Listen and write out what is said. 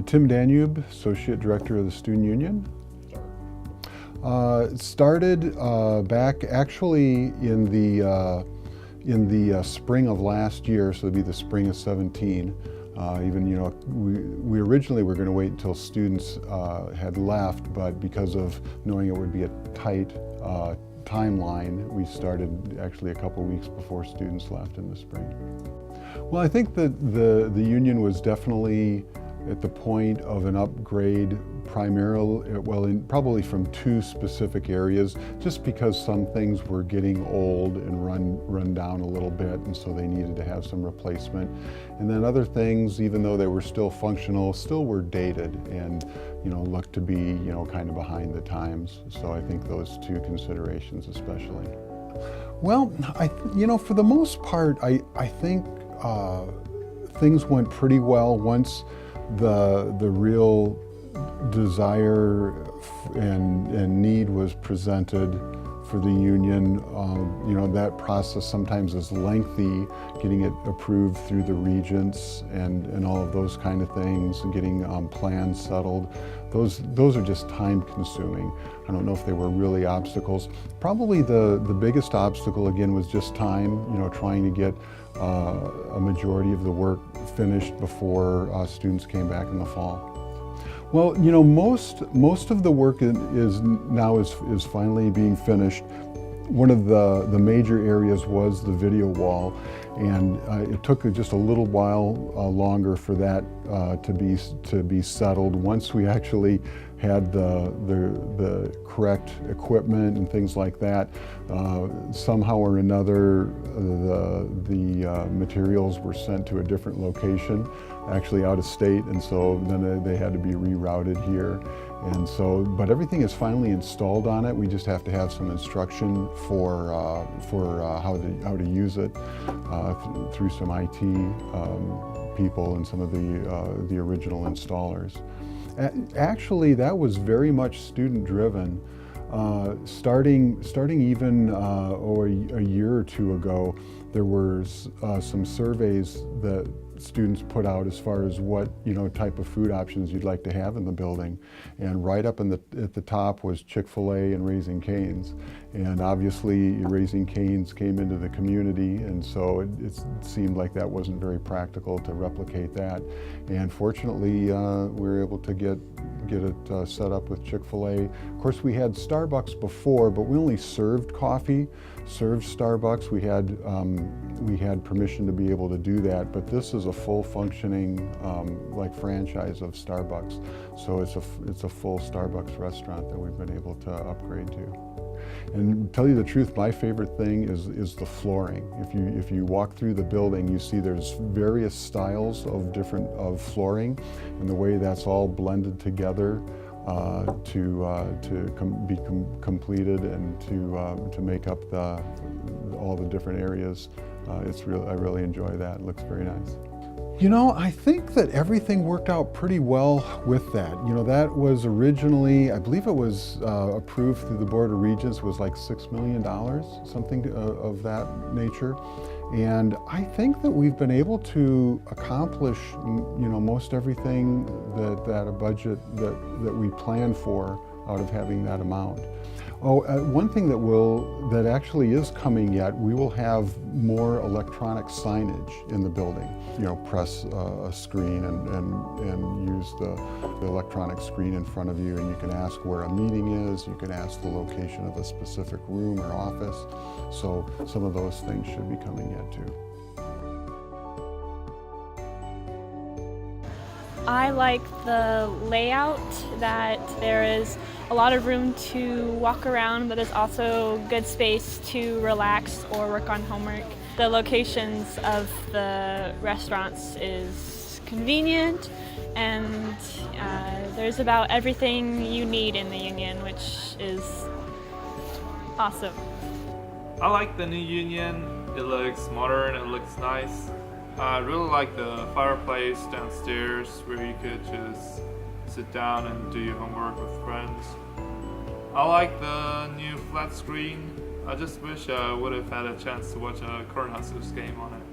Tim Danube, Associate Director of the Student Union. It started back actually in the spring of last year, so it'd be the spring of 17. We originally were going to wait until students had left, but because of knowing it would be a tight timeline, we started actually a couple weeks before students left in the spring. Well, I think that the union was definitely at the point of an upgrade, probably from two specific areas, just because some things were getting old and run down a little bit, and so they needed to have some replacement. And then other things, even though they were still functional, still were dated and looked to be kind of behind the times. So I think those two considerations especially. Well, for the most part, I think things went pretty well once the real desire and need was presented for the union. That process sometimes is lengthy, getting it approved through the regents and all of those kind of things, and getting plans settled. Those are just time consuming. I don't know if they were really obstacles. Probably the biggest obstacle again was just time, trying to get a majority of the work finished before students came back in the fall. Well, most of the work is finally being finished. One of the major areas was the video wall, and it took just a little while longer for that to be settled. Once we actually had the correct equipment and things like that, somehow or another the materials were sent to a different location, actually out of state, and so then they had to be rerouted here. And so, but everything is finally installed on it. We just have to have some instruction for how to use it through some IT people and some of the original installers. Actually, that was very much student-driven. Starting even a year or two ago, there were some surveys that students put out as far as what type of food options you'd like to have in the building, and right up at the top was Chick-fil-A and Raising Cane's, and obviously Raising Cane's came into the community, and so it seemed like that wasn't very practical to replicate that, and fortunately we were able to get it set up with Chick-fil-A. Of course, we had Starbucks before, but we only served coffee. Served Starbucks, we had permission to be able to do that, but this is a full functioning franchise of Starbucks, so it's a full Starbucks restaurant that we've been able to upgrade to. And to tell you the truth, my favorite thing is the flooring. If you walk through the building, you see there's various styles of flooring, and the way that's all blended together to be completed and to make up all the different areas. I really enjoy that. It looks very nice. I think that everything worked out pretty well with that. That was originally, I believe it was approved through the Board of Regents, was like $6 million, something of that nature. And I think that we've been able to accomplish, most everything that a budget that we planned for out of having that amount. Oh, one thing that actually is coming yet, we will have more electronic signage in the building. Press a screen and use the electronic screen in front of you, and you can ask where a meeting is, you can ask the location of a specific room or office. So some of those things should be coming yet too. I like the layout, that there is a lot of room to walk around, but there's also good space to relax or work on homework. The locations of the restaurants is convenient, and there's about everything you need in the Union, which is awesome. I like the new Union. It looks modern, it looks nice. I really like the fireplace downstairs where you could just sit down and do your homework with friends. I like the new flat screen. I just wish I would have had a chance to watch a Coronas's game on it.